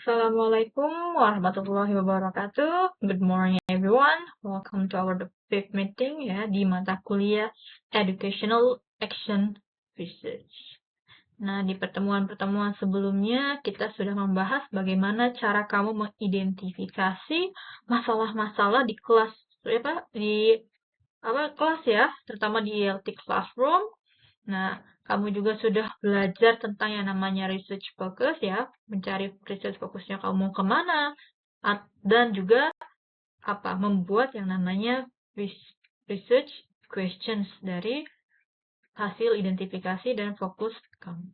Assalamualaikum warahmatullahi wabarakatuh. Good morning everyone. Welcome to our fifth meeting ya di mata kuliah Educational Action Research. Nah, di pertemuan-pertemuan sebelumnya kita sudah membahas bagaimana cara kamu mengidentifikasi masalah-masalah di kelas kelas ya, terutama di ELT Classroom. Nah, kamu juga sudah belajar tentang yang namanya research focus ya, mencari research fokusnya kamu mau kemana, dan juga membuat yang namanya research questions dari hasil identifikasi dan fokus kamu.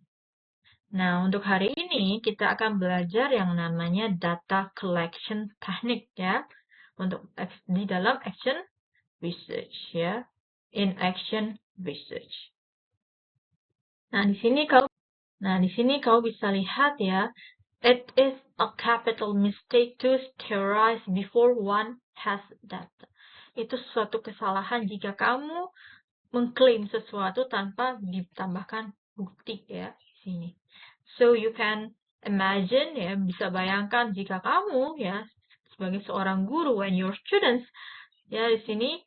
Nah, untuk hari ini kita akan belajar yang namanya data collection technique ya, untuk di dalam action research ya, in action research. Nah, di sini kau bisa lihat ya, it is a capital mistake to theorize before one has data. Itu suatu kesalahan jika kamu mengklaim sesuatu tanpa ditambahkan bukti ya di sini. So you can imagine ya, bisa bayangkan jika kamu ya sebagai seorang guru when your students ya di sini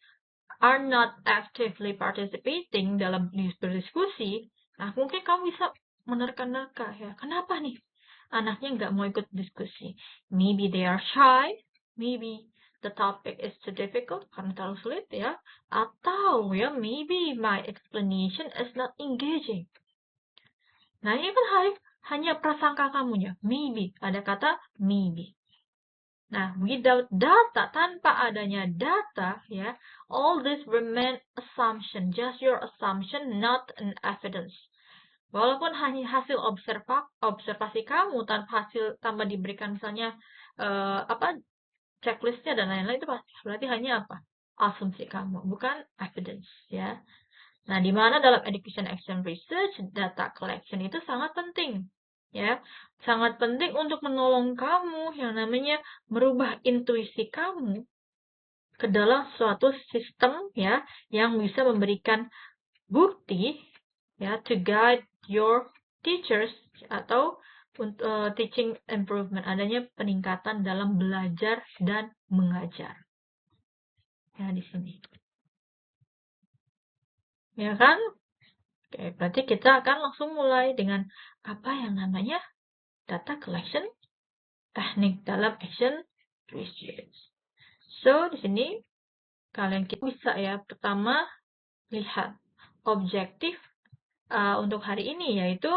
are not actively participating dalam berdiskusi. Nah, mungkin kamu bisa menerka-nerka ya. Kenapa nih anaknya nggak mau ikut diskusi? Maybe they are shy, maybe the topic is too difficult karena terlalu sulit ya. Atau ya, maybe my explanation is not engaging. Nah, ini kan hanya prasangka kamunya. Maybe, ada kata maybe. Nah, without data, tanpa adanya data, ya, all this remain assumption, just your assumption, not an evidence. Walaupun hanya hasil observasi kamu tanpa diberikan misalnya checklistnya dan lain-lain, itu berarti hanya asumsi kamu, bukan evidence, ya. Nah, di mana dalam education action research, data collection itu sangat penting. Ya, sangat penting untuk menolong kamu yang namanya merubah intuisi kamu ke dalam suatu sistem ya yang bisa memberikan bukti ya to guide your teachers atau teaching improvement, adanya peningkatan dalam belajar dan mengajar. Ya, di sini. Ya kan? Oke, berarti kita akan langsung mulai dengan apa yang namanya data collection teknik dalam action research. So, di sini kalian bisa ya, pertama lihat objektif untuk hari ini, yaitu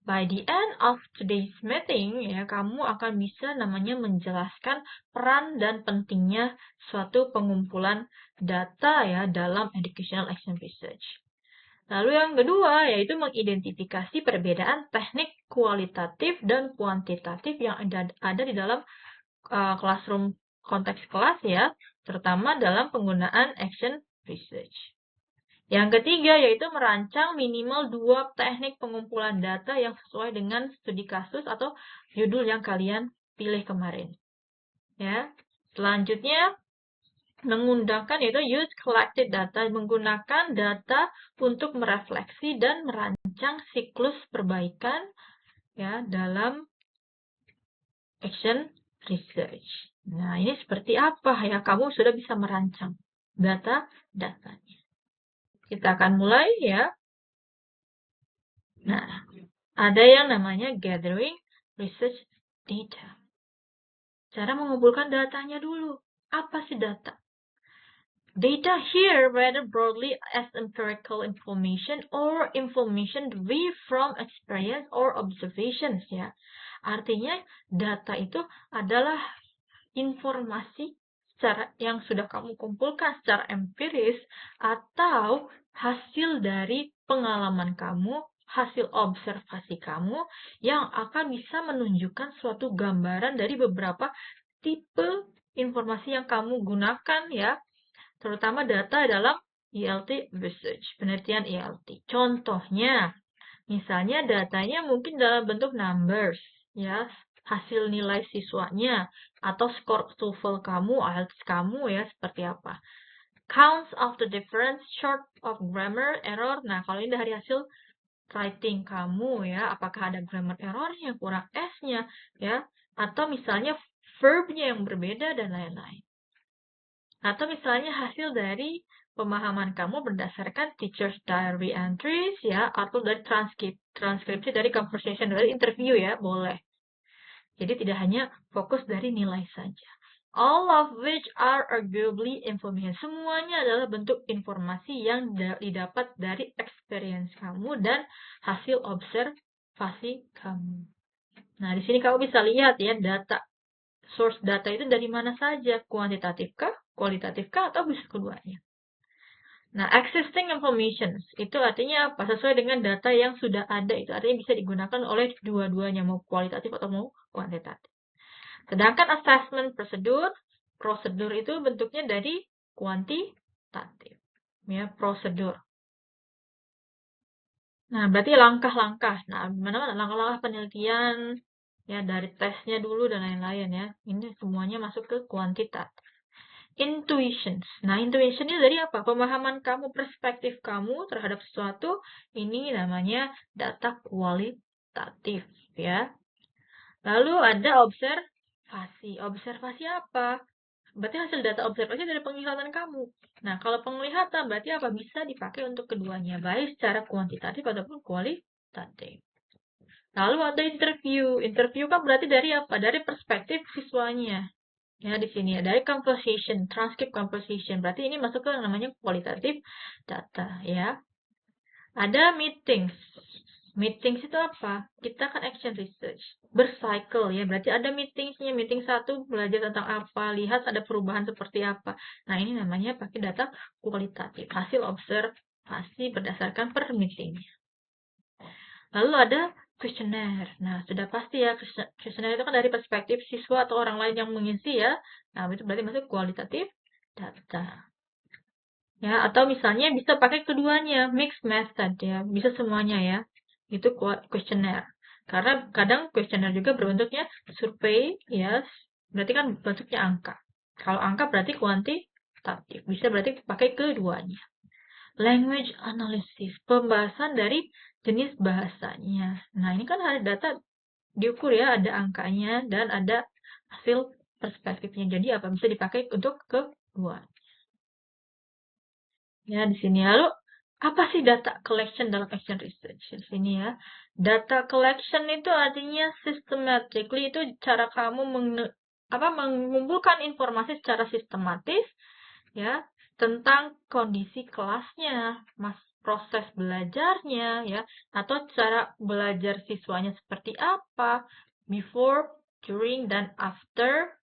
by the end of today's meeting, ya, kamu akan bisa namanya menjelaskan peran dan pentingnya suatu pengumpulan data ya dalam educational action research. Lalu yang kedua, yaitu mengidentifikasi perbedaan teknik kualitatif dan kuantitatif yang ada di dalam classroom konteks kelas ya, terutama dalam penggunaan action research. Yang ketiga, yaitu merancang minimal 2 teknik pengumpulan data yang sesuai dengan studi kasus atau judul yang kalian pilih kemarin. Ya. Selanjutnya, menggunakan yaitu use collected data, menggunakan data untuk merefleksi dan merancang siklus perbaikan ya dalam action research. Nah, ini seperti apa ya? Kamu sudah bisa merancang datanya. Kita akan mulai ya. Nah, ada yang namanya gathering research data. Cara mengumpulkan datanya dulu. Apa sih data? Data here rather broadly as empirical information or information derived from experience or observations ya. Artinya data itu adalah informasi yang sudah kamu kumpulkan secara empiris atau hasil dari pengalaman kamu, hasil observasi kamu yang akan bisa menunjukkan suatu gambaran dari beberapa tipe informasi yang kamu gunakan ya. Terutama data dalam ELT research, penelitian ELT. Contohnya, misalnya datanya mungkin dalam bentuk numbers, ya, hasil nilai siswanya, atau skor TOEFL kamu, IELTS kamu, ya, seperti apa. Counts of the difference, short of grammar error. Nah, kalau ini dari hasil writing kamu, ya, apakah ada grammar errornya, kurang S-nya, ya. Atau misalnya verb-nya yang berbeda dan lain-lain. Atau misalnya hasil dari pemahaman kamu berdasarkan teacher's diary entries ya, atau dari transkripsi dari conversation, dari interview ya, boleh. Jadi tidak hanya fokus dari nilai saja. All of which are arguably information. Semuanya adalah bentuk informasi yang didapat dari experience kamu dan hasil observasi kamu. Nah, di sini kamu bisa lihat ya, source data itu dari mana saja, kuantitatifkah, kualitatifkah, atau bisa keduanya. Nah, existing information itu artinya apa? Sesuai dengan data yang sudah ada, itu artinya bisa digunakan oleh dua-duanya, mau kualitatif atau mau kuantitatif. Sedangkan assessment prosedur itu bentuknya dari kuantitatif. Ya, prosedur. Nah, berarti langkah-langkah. Nah, gimana langkah-langkah penelitian, ya dari tesnya dulu dan lain-lain ya. Ini semuanya masuk ke kuantitatif. Intuitions. Nah, intuition ini dari apa? Pemahaman kamu, perspektif kamu terhadap sesuatu, ini namanya data kualitatif ya. Lalu ada observasi. Observasi apa? Berarti hasil data observasi dari penglihatan kamu. Nah, kalau penglihatan berarti apa? Bisa dipakai untuk keduanya, baik secara kuantitatif ataupun kualitatif. Lalu ada interview. Interview kan berarti dari apa? Dari perspektif siswanya. Ya, di sini ya, dari composition, transcript composition. Berarti ini masuk ke yang namanya kualitatif data, ya. Ada meetings. Meetings itu apa? Kita kan action research. Bercycle ya, berarti ada meetingsnya. Meeting 1 belajar tentang apa, lihat ada perubahan seperti apa. Nah, ini namanya pakai data kualitatif. Hasil observasi berdasarkan per meetingnya. Lalu ada kuesioner. Nah, sudah pasti ya, kuesioner itu kan dari perspektif siswa atau orang lain yang mengisi ya. Nah, itu berarti masuk kualitatif data. Ya, atau misalnya bisa pakai keduanya, mixed method ya, bisa semuanya ya. Itu kuesioner. Karena kadang kuesioner juga berbentuknya survei ya, berarti kan bentuknya angka. Kalau angka berarti kuantitatif, bisa berarti pakai keduanya. Language analysis, pembahasan dari jenis bahasanya. Nah, ini kan ada data diukur ya, ada angkanya dan ada hasil perspektifnya. Jadi apa bisa dipakai untuk kedua. Ya, di sini lalu apa sih data collection dalam action research? Di sini ya. Data collection itu artinya systematically, itu cara kamu mengumpulkan informasi secara sistematis ya tentang kondisi kelasnya, proses belajarnya ya, atau cara belajar siswanya seperti apa before, during, dan after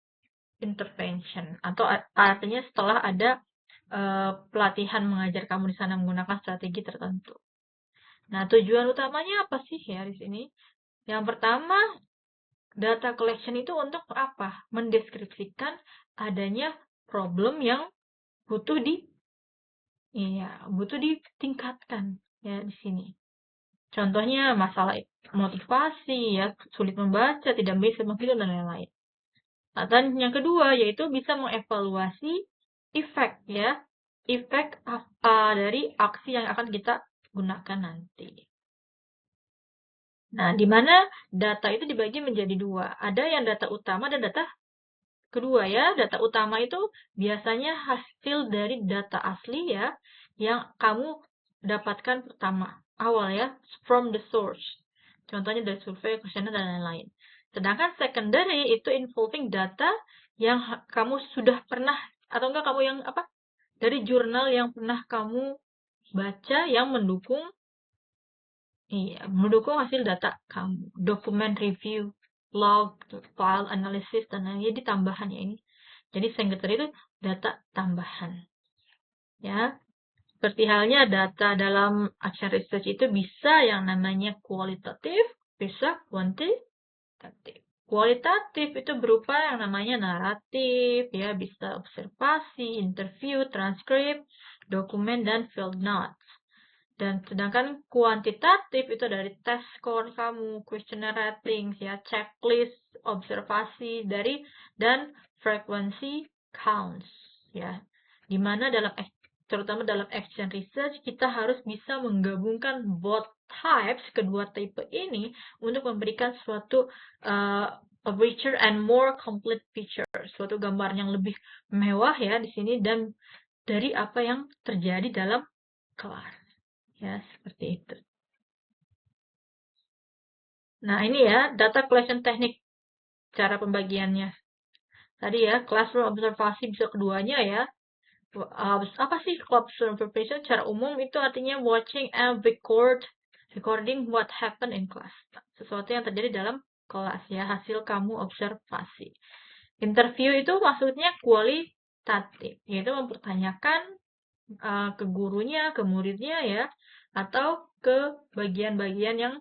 intervention, atau artinya setelah ada pelatihan mengajar kamu di sana menggunakan strategi tertentu. Nah, tujuan utamanya apa sih ya di sini? Yang pertama, data collection itu untuk apa? Mendeskripsikan adanya problem yang butuh ditingkatkan ya di sini. Contohnya masalah motivasi ya, sulit membaca, tidak bisa menghitung dan lain-lain. Dan yang kedua yaitu bisa mengevaluasi efek ya, efek dari aksi yang akan kita gunakan nanti. Nah, di mana data itu dibagi menjadi dua. Ada yang data utama dan data kedua ya. Data utama itu biasanya hasil dari data asli ya, yang kamu dapatkan pertama, awal ya, from the source. Contohnya dari survei, kuesioner, dan lain-lain. Sedangkan secondary itu involving data yang kamu sudah pernah, atau enggak kamu yang apa, dari jurnal yang pernah kamu baca yang mendukung hasil data kamu. Dokumen review, log, file analysis, dan lain-lain. Jadi tambahan ya ini. Jadi secondary itu data tambahan. Ya, seperti halnya data dalam action research itu bisa yang namanya kualitatif, bisa kuantitatif. Kualitatif itu berupa yang namanya naratif, ya bisa observasi, interview, transkrip, dokumen, dan field notes. Dan sedangkan kuantitatif itu dari test score kamu, questionnaire ratings, ya checklist, observasi dan frequency counts, ya. Dimana terutama dalam action research, kita harus bisa menggabungkan both types, kedua tipe ini, untuk memberikan suatu a richer and more complete picture, suatu gambaran yang lebih mewah ya di sini dan dari apa yang terjadi dalam kelas. Ya, seperti itu. Nah, ini ya data collection teknik, cara pembagiannya. Tadi ya, classroom observasi bisa keduanya ya. Apa sih classroom observation? Secara umum itu artinya watching and recording what happened in class. Sesuatu yang terjadi dalam kelas ya, hasil kamu observasi. Interview itu maksudnya kualitatif, yaitu mempertanyakan ke gurunya, ke muridnya ya, atau ke bagian-bagian yang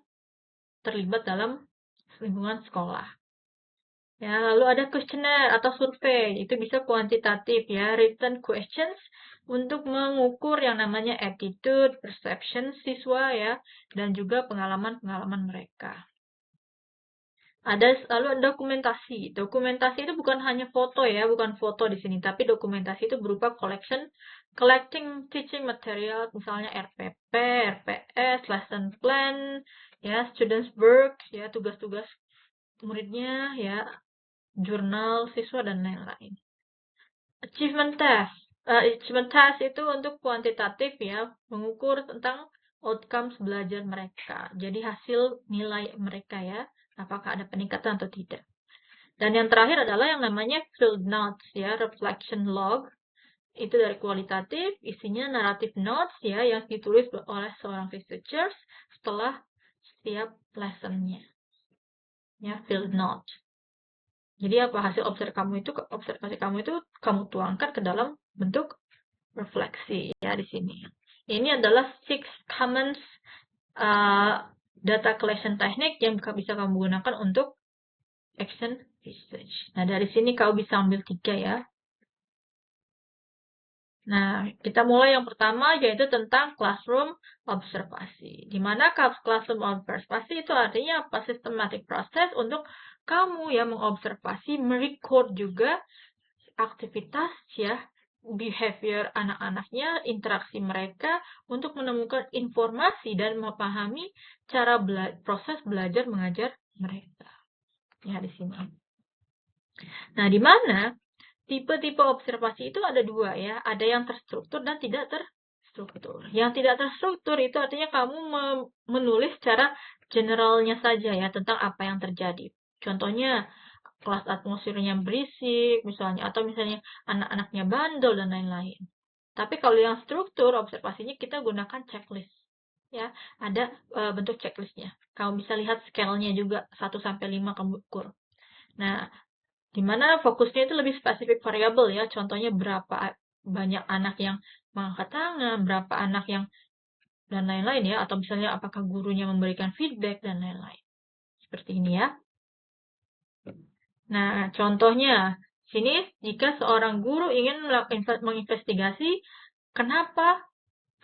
terlibat dalam lingkungan sekolah. Ya, lalu ada kuesioner atau survei, itu bisa kuantitatif ya, written questions untuk mengukur yang namanya attitude, perception siswa ya, dan juga pengalaman-pengalaman mereka. Lalu ada dokumentasi. Dokumentasi itu bukan hanya foto ya, bukan foto di sini, tapi dokumentasi itu berupa collecting teaching material, misalnya RPP, RPS, lesson plan, ya, students work, ya, tugas-tugas muridnya, ya, jurnal siswa dan lain-lain. Achievement test. Achievement test itu untuk kuantitatif ya, mengukur tentang outcomes belajar mereka. Jadi hasil nilai mereka ya, apakah ada peningkatan atau tidak. Dan yang terakhir adalah yang namanya field notes ya, reflection log. Itu dari kualitatif, isinya narrative notes ya, yang ditulis oleh seorang researchers setelah setiap lessonnya. Ya, field note. Jadi apa hasil observasi kamu itu kamu tuangkan ke dalam bentuk refleksi ya di sini. Ini adalah 6 common data collection technique yang bisa kamu gunakan untuk action research. Nah, dari sini kau bisa ambil 3 ya. Nah, kita mulai yang pertama yaitu tentang classroom observasi. Di mana classroom observasi itu artinya apa? Systematic process untuk kamu yang mengobservasi, merecord juga aktivitas ya, behavior anak-anaknya, interaksi mereka untuk menemukan informasi dan memahami cara proses belajar mengajar mereka. Ya, di sini. Nah, di mana tipe-tipe observasi itu ada 2 ya, ada yang terstruktur dan tidak terstruktur. Yang tidak terstruktur itu artinya kamu menulis secara generalnya saja ya, tentang apa yang terjadi. Contohnya, kelas atmosfernya berisik misalnya, atau misalnya anak-anaknya bandel dan lain-lain. Tapi kalau yang struktur observasinya kita gunakan checklist. Ya, ada bentuk checklistnya. Kamu bisa lihat scale-nya juga 1-5 kamu ukur. Nah, di mana fokusnya itu lebih spesifik variabel ya, contohnya berapa banyak anak yang mengangkat tangan, berapa anak yang dan lain-lain ya, atau misalnya apakah gurunya memberikan feedback dan lain-lain. Seperti ini ya. Nah, contohnya, sini jika seorang guru ingin menginvestigasi kenapa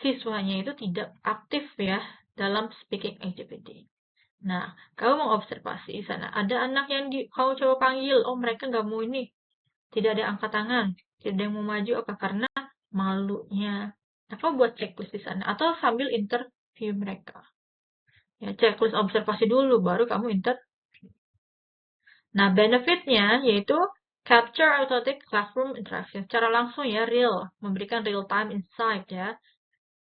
siswanya itu tidak aktif ya dalam speaking activity. Nah, kamu mengobservasi di sana. Ada anak yang kamu coba panggil, oh mereka nggak mau ini. Tidak ada angkat tangan, tidak ada yang mau maju, apa karena malunya. Nah, kamu buat checklist di sana. Atau sambil interview mereka. Ya, checklist observasi dulu, baru kamu interview. Nah, benefitnya yaitu capture authentic classroom interaction. Secara langsung ya, real. Memberikan real-time insight ya.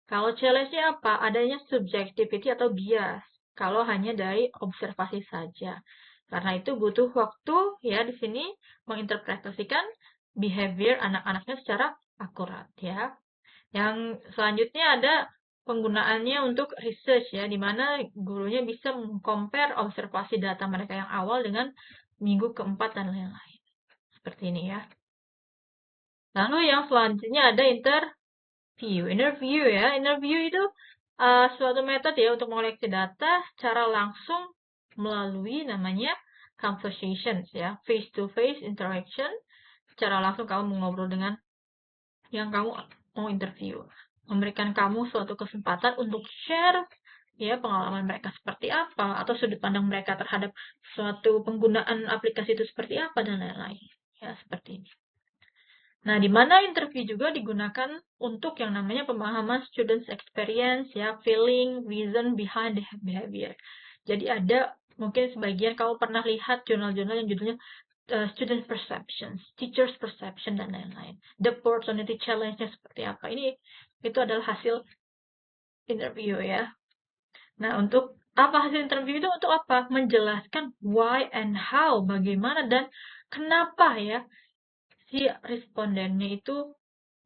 Kalau challenge-nya apa? Adanya subjectivity atau bias. Kalau hanya dari observasi saja. Karena itu butuh waktu ya di sini menginterpretasikan behavior anak-anaknya secara akurat ya. Yang selanjutnya ada penggunaannya untuk research ya, di mana gurunya bisa mengcompare observasi data mereka yang awal dengan minggu keempat dan lain-lain. Seperti ini ya. Lalu yang selanjutnya ada interview ya. Interview itu suatu metode ya untuk mengoleksi data secara langsung melalui namanya conversations ya, face-to-face interaction. Secara langsung kamu mengobrol dengan yang kamu mau interview. Memberikan kamu suatu kesempatan untuk share ya pengalaman mereka seperti apa atau sudut pandang mereka terhadap suatu penggunaan aplikasi itu seperti apa dan lain-lain. Ya, seperti ini. Nah, di mana interview juga digunakan untuk yang namanya pemahaman students experience, ya, feeling, reason behind the behavior. Jadi ada Mungkin sebagian kamu pernah lihat jurnal-jurnal yang judulnya student perceptions, teachers perception, dan lain-lain. The opportunity challenge-nya seperti apa. Itu adalah hasil interview ya. Nah, untuk apa hasil interview itu untuk apa? Menjelaskan why and how, bagaimana dan kenapa ya si respondennya itu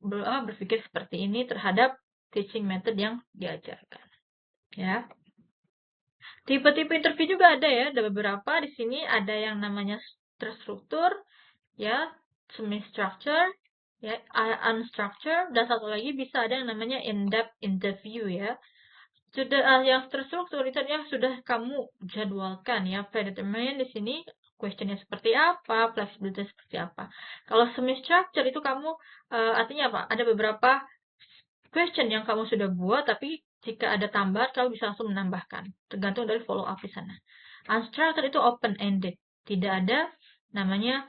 berpikir seperti ini terhadap teaching method yang diajarkan. Ya. Tipe-tipe interview juga ada ya, ada beberapa di sini, ada yang namanya terstruktur, ya, semi-structure, ya, unstructured, dan satu lagi bisa ada yang namanya in-depth interview ya. Sudah yang terstruktur itu yang sudah kamu jadwalkan ya, predetermined di sini questionnya seperti apa, flexibility seperti apa. Kalau semi-structure itu kamu artinya apa? Ada beberapa question yang kamu sudah buat, tapi jika ada tambahan, kamu bisa langsung menambahkan. Tergantung dari follow up di sana. Unstructured itu open-ended. Tidak ada namanya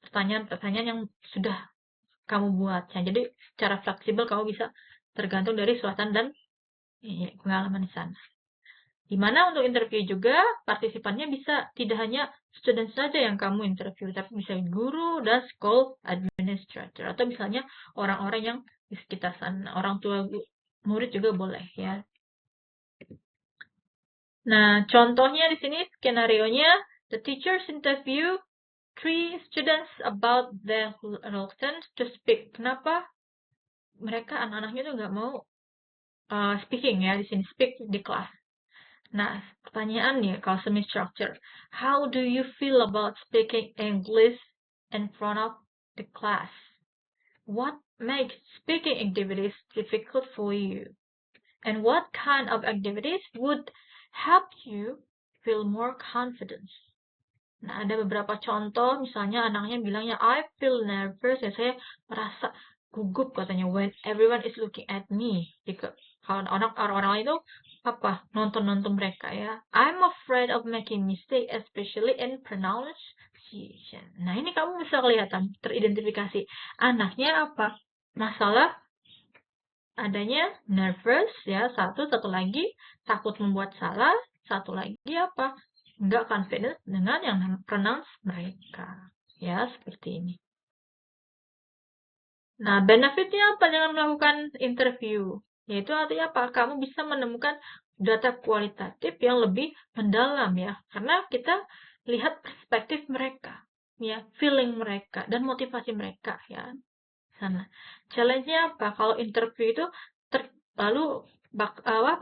pertanyaan-pertanyaan yang sudah kamu buat. Ya, jadi cara fleksibel kamu bisa tergantung dari suasana dan pengalaman di sana. Dimana untuk interview juga, partisipannya bisa tidak hanya student saja yang kamu interview, tapi bisa guru dan school administrator, atau misalnya orang-orang yang di sekitar sana, orang tua murid juga boleh ya. Nah, contohnya di sini skenario-nya, the teachers interview 3 students about their reluctance to speak. Kenapa mereka anak-anaknya tuh nggak mau speaking ya di sini, speak di kelas. Nah, pertanyaannya kalau semi-structure, how do you feel about speaking English in front of the class? What makes speaking activities difficult for you? And what kind of activities would help you feel more confidence? Nah, ada beberapa contoh, misalnya anaknya bilangnya, I feel nervous, ya saya merasa gugup katanya, when everyone is looking at me. Jika kalau orang-orang itu nonton mereka ya. I'm afraid of making mistake, especially in pronunciation. Nah, ini kamu bisa kelihatan, teridentifikasi. Anaknya apa? Masalah adanya nervous ya, satu lagi takut membuat salah, satu lagi apa? Nggak confident dengan yang pronounce mereka. Ya, seperti ini. Nah, benefitnya apa dengan melakukan interview? Yaitu artinya apa? Kamu bisa menemukan data kualitatif yang lebih mendalam ya. Karena kita lihat perspektif mereka, ya, feeling mereka, dan motivasi mereka ya. Sana. Challenge-nya apa? Kalau interview itu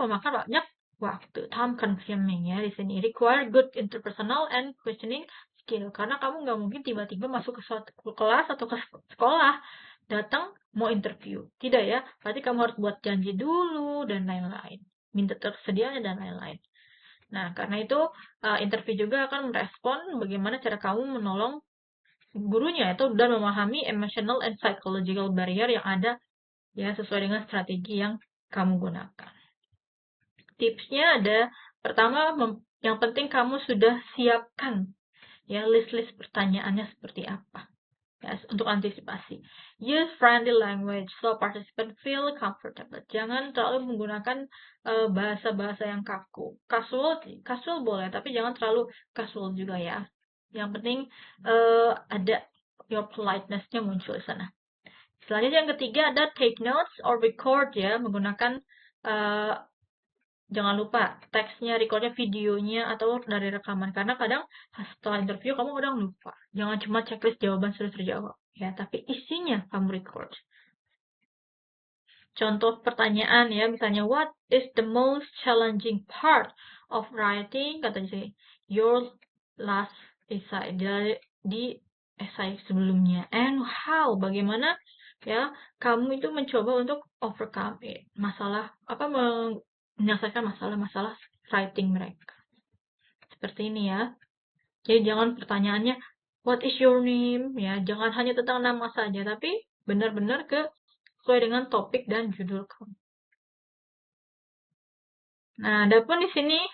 memakan banyak waktu, time consuming ya di sini. Require good interpersonal and questioning skill. Karena kamu nggak mungkin tiba-tiba masuk ke suatu kelas atau ke sekolah datang mau interview. Tidak ya. Berarti kamu harus buat janji dulu dan lain-lain. Minta tersedianya dan lain-lain. Nah, karena itu interview juga akan merespon bagaimana cara kamu menolong gurunya itu dan memahami emotional and psychological barrier yang ada ya sesuai dengan strategi yang kamu gunakan. Tipsnya ada, pertama yang penting kamu sudah siapkan ya list-list pertanyaannya seperti apa ya untuk antisipasi. Use friendly language so participant feel comfortable. Jangan terlalu menggunakan bahasa-bahasa yang kaku. Casual boleh, tapi jangan terlalu casual juga ya. Yang penting ada your politeness-nya muncul di sana. Selanjutnya yang ketiga ada take notes or record ya, menggunakan jangan lupa teksnya, recordnya, videonya, atau dari rekaman. Karena kadang setelah interview kamu kadang lupa. Jangan cuma checklist jawaban sudah terjawab ya, tapi isinya kamu record. Contoh pertanyaan ya, misalnya what is the most challenging part of writing, katanya sih, your last essay, di essay sebelumnya, and how, bagaimana ya kamu itu mencoba untuk overcome it, masalah menyelesaikan masalah-masalah writing mereka. Seperti ini ya. Jadi jangan pertanyaannya what is your name ya, jangan hanya tentang nama saja, tapi benar-benar sesuai dengan topik dan judul kamu. Nah, ada pun di sini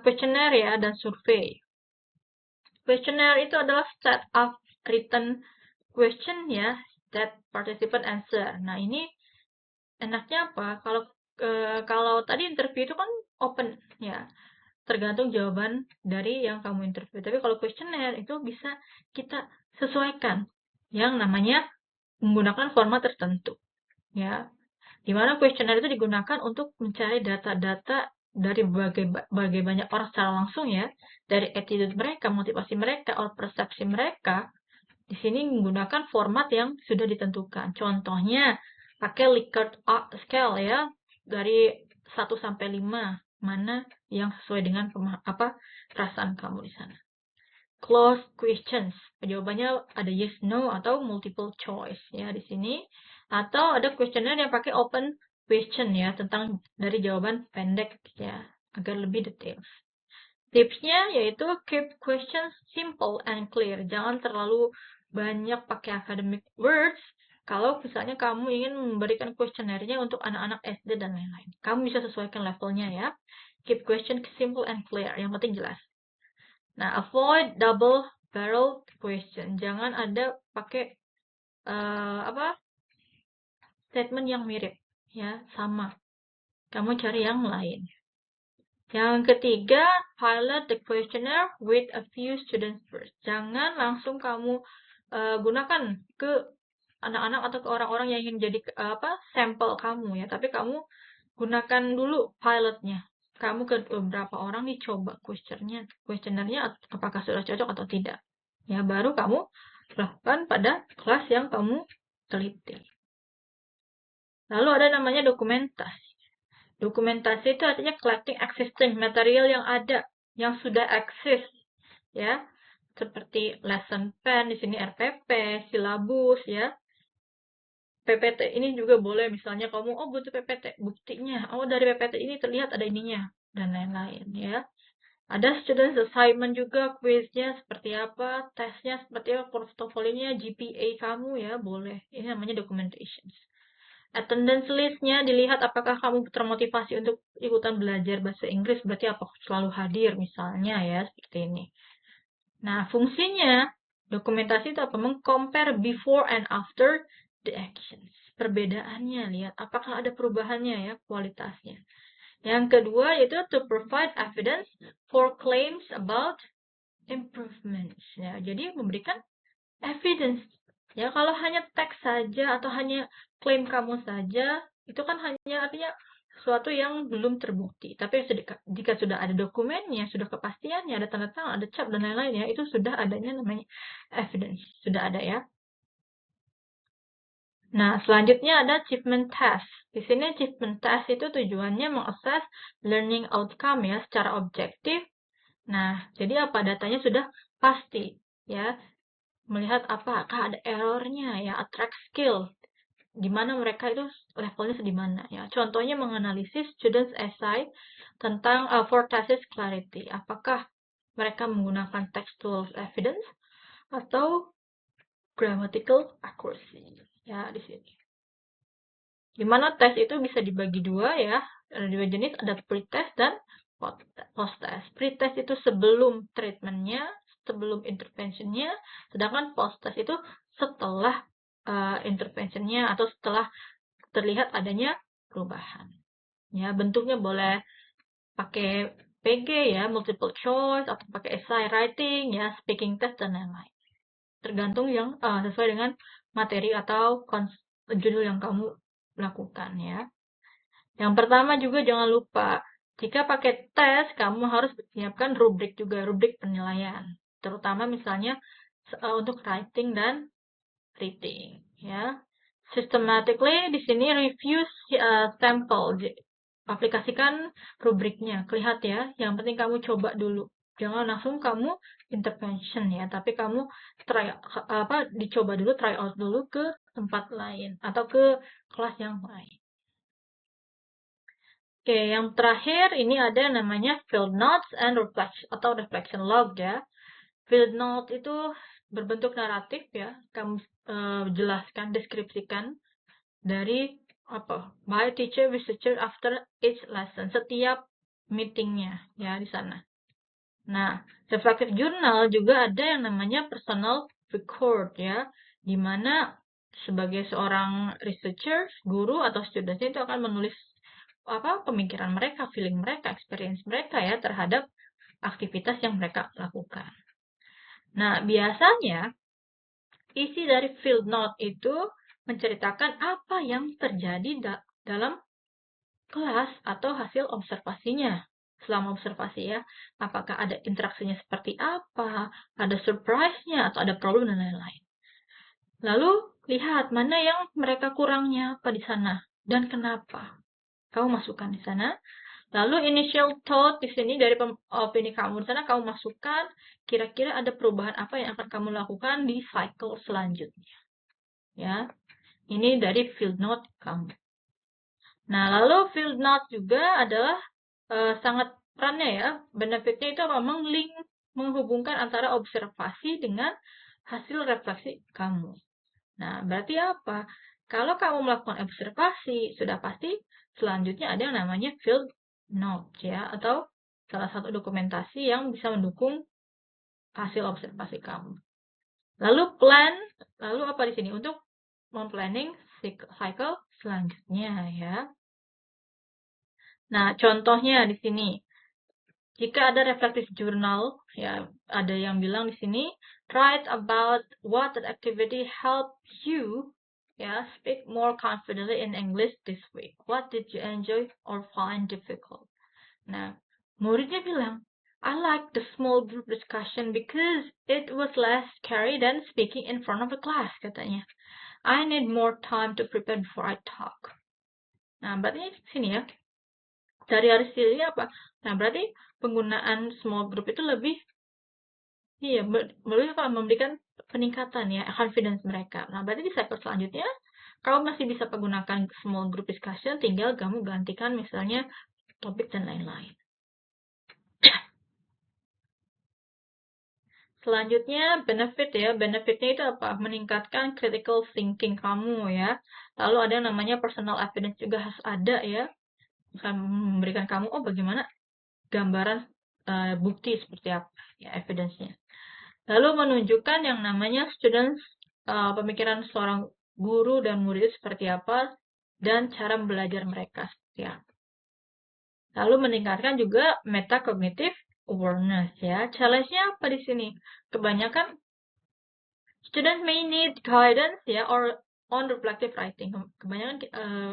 questionnaire ya dan survei. Questionnaire itu adalah set of written question ya that participant answer. Nah, ini enaknya apa? Kalau tadi interview itu kan open ya. tergantung jawaban dari yang kamu interview. Tapi kalau kuesioner itu bisa kita sesuaikan yang namanya menggunakan format tertentu, ya. Di mana kuesioner itu digunakan untuk mencari data-data dari berbagai banyak orang secara langsung ya, dari attitude mereka, motivasi mereka, atau persepsi mereka. Di sini menggunakan format yang sudah ditentukan. Contohnya pakai Likert scale ya, dari 1 sampai 5, mana yang sesuai dengan perasaan kamu di sana. Closed questions, jawabannya ada yes, no, atau multiple choice ya di sini. Atau ada questionnaire yang pakai open question ya, tentang dari jawaban pendek ya, agar lebih detail. Tipsnya yaitu keep questions simple and clear. Jangan terlalu banyak pakai academic words. Kalau misalnya kamu ingin memberikan kuesionernya untuk anak-anak SD dan lain-lain. Kamu bisa sesuaikan levelnya ya. Keep question simple and clear. Yang penting jelas. Nah, avoid double barrel question. Jangan ada pakai statement yang mirip ya, sama. Kamu cari yang lain. Yang ketiga, pilot the questionnaire with a few students first. Jangan langsung kamu gunakan ke anak-anak atau ke orang-orang yang ingin jadi sampel kamu ya, tapi kamu gunakan dulu pilotnya. Kamu ke beberapa orang dicoba kuesionernya apakah sudah cocok atau tidak. Ya, baru kamu lakukan pada kelas yang kamu teliti. Lalu ada namanya dokumentasi. Dokumentasi itu artinya collecting existing material yang ada, yang sudah eksis, ya, seperti lesson plan di sini RPP, silabus, ya. PPT ini juga boleh, misalnya kamu butuh PPT, buktinya, dari PPT ini terlihat ada ininya dan lain-lain, ya. Ada student assignment juga, kuisnya seperti apa, tesnya seperti apa, portofolionya, GPA kamu ya, boleh. Ini namanya documentation. Attendance list-nya dilihat apakah kamu termotivasi untuk ikutan belajar bahasa Inggris, berarti apa selalu hadir misalnya ya, seperti ini. Nah, fungsinya dokumentasi itu apa? Meng-compare before and after the actions. Perbedaannya, lihat apakah ada perubahannya ya, kualitasnya. Yang kedua yaitu to provide evidence for claims about improvements. Ya, jadi memberikan evidence. Ya, kalau hanya teks saja atau hanya klaim kamu saja, itu kan hanya artinya sesuatu yang belum terbukti. Tapi jika sudah ada dokumennya, sudah kepastiannya, ada tanda tangan, ada cap dan lain-lain ya, itu sudah adanya namanya evidence. Sudah ada ya. Nah, selanjutnya ada achievement test. Di sini achievement test itu tujuannya mengakses learning outcome ya secara objektif. Nah, jadi apa datanya sudah pasti ya. Melihat apakah ada errornya ya, attract skill. Di mana mereka itu levelnya di mana ya. Contohnya menganalisis students essay tentang for thesis clarity. Apakah mereka menggunakan textual evidence atau grammatical accuracy ya di sini. Dimana tes itu bisa dibagi dua ya, ada dua jenis, ada pre-test dan post-test. Pre-test itu sebelum treatmentnya, sebelum interventionnya, sedangkan post-test itu setelah interventionnya atau setelah terlihat adanya perubahan. Ya, bentuknya boleh pakai PG ya, multiple choice, atau pakai essay writing ya, speaking test dan lain-lain. Tergantung yang sesuai dengan materi atau judul yang kamu lakukan ya. Yang pertama juga jangan lupa, jika pakai tes, kamu harus menyiapkan rubrik juga, rubrik penilaian. Terutama misalnya untuk writing dan reading ya. Systematically di sini review sampel, aplikasikan rubriknya, lihat ya. Yang penting kamu coba dulu. Jangan langsung kamu intervention ya, tapi kamu dicoba dulu, try out dulu ke tempat lain atau ke kelas yang lain. Oke, yang terakhir ini ada namanya field notes and reflection log ya. Field note itu berbentuk naratif ya, kamu jelaskan, deskripsikan dari by teacher, researcher after each lesson, setiap meetingnya ya di sana. Nah, reflective journal juga ada yang namanya personal record ya, di mana sebagai seorang researcher, guru atau studentnya itu akan menulis pemikiran mereka, feeling mereka, experience mereka ya terhadap aktivitas yang mereka lakukan. Nah, biasanya isi dari field note itu menceritakan apa yang terjadi dalam kelas atau hasil observasinya. Selama observasi ya, apakah ada interaksinya seperti apa, ada surprise-nya, atau ada problem dan lain-lain. Lalu, lihat mana yang mereka kurangnya apa di sana, dan kenapa. Kamu masukkan di sana. Lalu initial thought di sini dari opini kamu di sana kamu masukkan kira-kira ada perubahan apa yang akan kamu lakukan di cycle selanjutnya. Ya. Ini dari field note kamu. Nah, lalu field note juga adalah sangat perannya ya. Benefitnya itu memang link menghubungkan antara observasi dengan hasil refleksi kamu. Nah, berarti apa? Kalau kamu melakukan observasi, sudah pasti selanjutnya ada yang namanya field note ya, atau salah satu dokumentasi yang bisa mendukung hasil observasi kamu. Lalu plan, lalu apa di sini? Untuk memplanning cycle selanjutnya ya. Nah, contohnya di sini. Jika ada reflective journal, ya ada yang bilang di sini, write about what that activity helped you, ya, speak more confidently in English this week. What did you enjoy or find difficult? Nah, muridnya bilang, I like the small group discussion because it was less scary than speaking in front of the class, katanya. I need more time to prepare before I talk. Nah, berarti sini ya, dari hasil ini apa? Nah, berarti penggunaan small group itu lebih memberikan peningkatan ya confidence mereka. Nah, berarti di cycle selanjutnya kamu masih bisa menggunakan small group discussion, tinggal kamu gantikan misalnya topik dan lain-lain. Selanjutnya benefit ya. Benefitnya itu apa? Meningkatkan critical thinking kamu ya. Lalu ada yang namanya personal evidence juga harus ada ya. Akan memberikan kamu bagaimana gambaran bukti seperti apa ya evidence-nya. Lalu menunjukkan yang namanya students pemikiran seorang guru dan murid seperti apa dan cara belajar mereka seperti apa. Lalu meningkatkan juga metacognitive awareness ya. Challenge-nya apa di sini? Kebanyakan students may need guidance ya or on reflective writing. Kebanyakan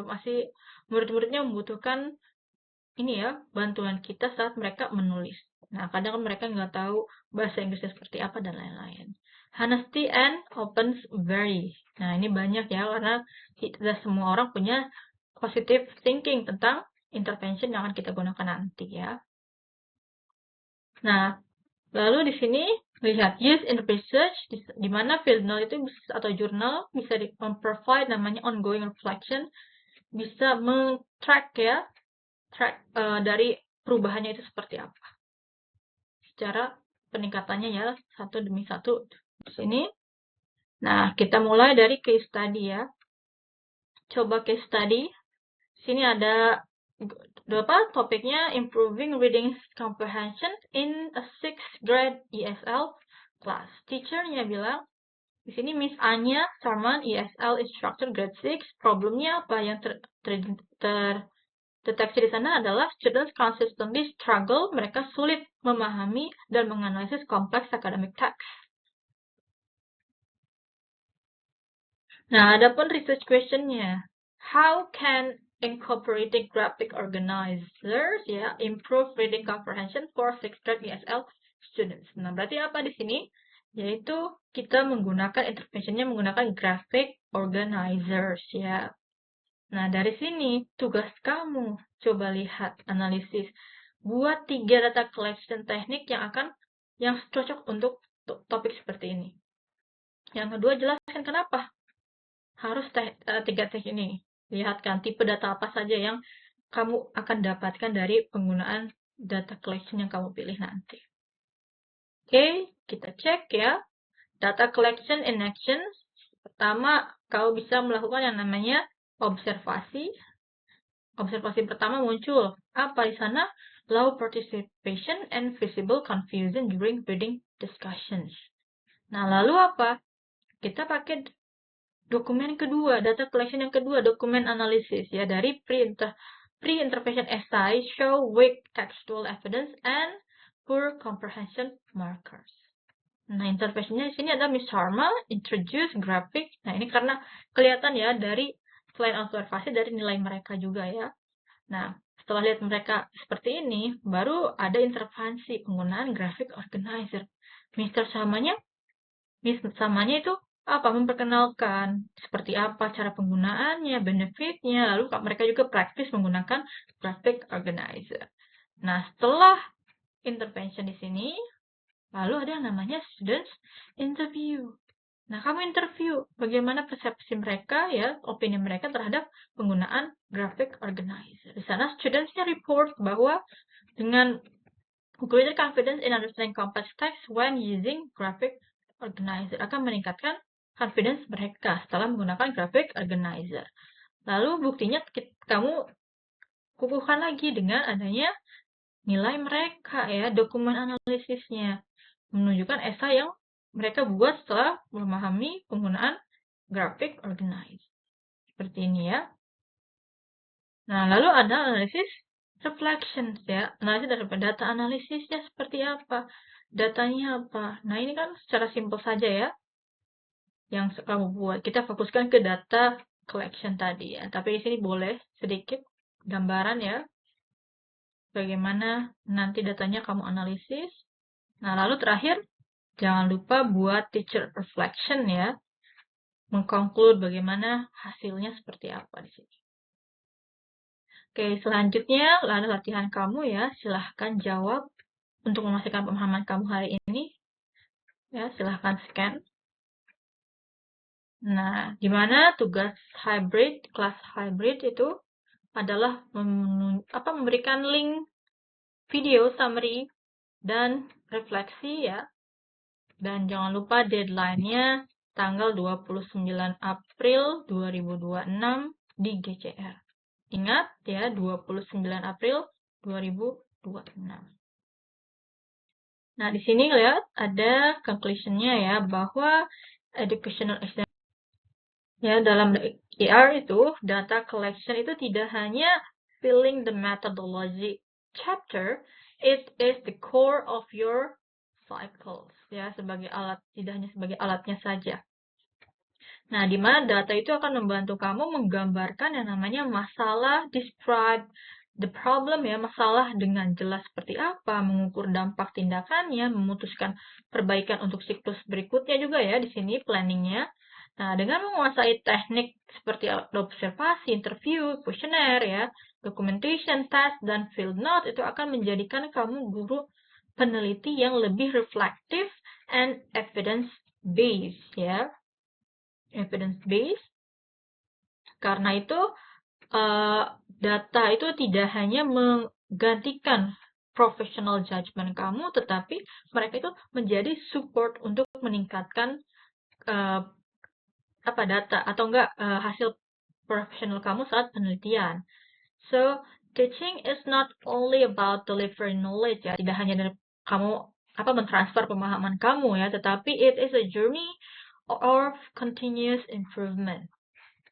masih murid-muridnya membutuhkan ini ya, bantuan kita saat mereka menulis. Nah, kadang mereka nggak tahu bahasa Inggrisnya seperti apa dan lain-lain. Honesty and opens vary. Nah, ini banyak ya, karena tidak semua orang punya positive thinking tentang intervention yang akan kita gunakan nanti ya. Nah, lalu di sini lihat use in research, di mana field note itu atau jurnal bisa provide namanya ongoing reflection, bisa men-track ya, dari perubahannya itu seperti apa. Secara peningkatannya ya, satu demi satu di sini. Nah, kita mulai dari case study ya. Coba case study. Sini ada topiknya improving reading comprehension in a 6th grade ESL class. Teacher-nya bilang, di sini Miss Anya Sarman, ESL instructor grade 6. Problemnya apa yang deteksi di sana adalah students consistently struggle, mereka sulit memahami dan menganalisis kompleks academic text. Nah, adapun research question-nya, how can incorporating graphic organizers ya improve reading comprehension for 6th grade ESL students? Nah, berarti apa di sini? Yaitu kita menggunakan intervention-nya menggunakan graphic organizers ya. Nah, dari sini tugas kamu coba lihat analisis. Buat 3 data collection teknik yang cocok untuk topik seperti ini. Yang kedua, jelaskan kenapa harus 3 teknik ini. Lihatkan tipe data apa saja yang kamu akan dapatkan dari penggunaan data collection yang kamu pilih nanti. Oke, kita cek ya. Data collection in action. Pertama, kamu bisa melakukan yang namanya observasi. Observasi pertama muncul. Apa di sana? Low participation and visible confusion during reading discussions. Nah, lalu apa? Kita pakai dokumen kedua, data collection yang kedua, dokumen analisis ya dari pre-intervention essay show weak textual evidence and poor comprehension markers. Nah, interventionnya di sini ada Miss Sharma introduce graphic. Nah, ini karena kelihatan ya dari selain observasi dari nilai mereka juga ya. Nah, setelah lihat mereka seperti ini, baru ada intervensi penggunaan graphic organizer. Miss Sharmanya itu apa? Memperkenalkan seperti apa cara penggunaannya, benefitnya, lalu mereka juga praktis menggunakan graphic organizer. Nah, setelah intervention di sini, lalu ada yang namanya students interview. Nah, kamu interview bagaimana persepsi mereka ya, opini mereka terhadap penggunaan graphic organizer. Di sana students-nya report bahwa dengan greater confidence in understanding complex text when using graphic organizer akan meningkatkan confidence mereka setelah menggunakan graphic organizer. Lalu buktinya kamu kukuhkan lagi dengan adanya nilai mereka ya, dokumen analisisnya menunjukkan esai yang mereka buat setelah memahami penggunaan graphic organizer. Seperti ini ya. Nah, lalu ada analisis reflections ya. Analisis dari data analisisnya seperti apa? Datanya apa? Nah, ini kan secara simpel saja ya yang kamu buat. Kita fokuskan ke data collection tadi ya. Tapi di sini boleh sedikit gambaran ya. Bagaimana nanti datanya kamu analisis. Nah, lalu terakhir, jangan lupa buat teacher reflection ya. Mengkonklud bagaimana hasilnya seperti apa di sini. Oke, selanjutnya lalu latihan kamu ya. Silahkan jawab untuk memastikan pemahaman kamu hari ini. Ya, silahkan scan. Nah, di tugas hybrid, kelas hybrid itu adalah memberikan link video summary dan refleksi ya. Dan jangan lupa deadline-nya tanggal 29 April 2026 di GCR. Ingat ya, 29 April 2026. Nah, di sini lihat ada conclusion-nya ya, bahwa educational ya, dalam ER itu, data collection itu tidak hanya filling the methodology chapter, it is the core of your cycles. Ya, sebagai alat, tidak hanya sebagai alatnya saja. Nah, di mana data itu akan membantu kamu menggambarkan yang namanya masalah, describe the problem ya, masalah dengan jelas seperti apa, mengukur dampak tindakannya, memutuskan perbaikan untuk siklus berikutnya juga ya, di sini planningnya. Nah, dengan menguasai teknik seperti observasi, interview, questionnaire ya, documentation, test, dan field note itu akan menjadikan kamu guru peneliti yang lebih reflective and evidence-based ya. Evidence-based. Karena itu, data itu tidak hanya menggantikan professional judgment kamu, tetapi mereka itu menjadi support untuk meningkatkan data atau enggak hasil profesional kamu saat penelitian. So, teaching is not only about delivering knowledge ya, tidak hanya dari kamu mentransfer pemahaman kamu ya, tetapi it is a journey of continuous improvement.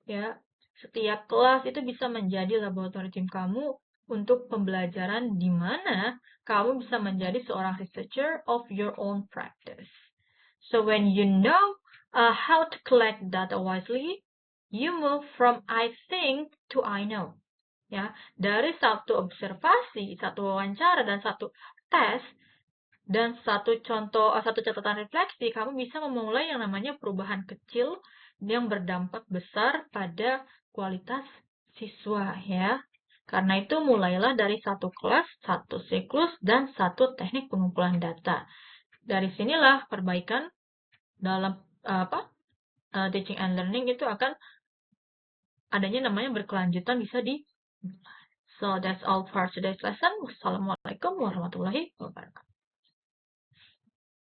Ya, setiap kelas itu bisa menjadi laboratorium kamu untuk pembelajaran di mana kamu bisa menjadi seorang researcher of your own practice. So when you know how to collect data wisely, you move from I think to I know. Ya, dari satu observasi, satu wawancara dan satu tes dan satu catatan refleksi, kamu bisa memulai yang namanya perubahan kecil yang berdampak besar pada kualitas siswa ya. Karena itu mulailah dari satu kelas, satu siklus, dan satu teknik pengumpulan data. Dari sinilah perbaikan dalam teaching and learning itu akan adanya namanya berkelanjutan bisa di. So that's all for today's lesson. Wassalamualaikum warahmatullahi wabarakatuh.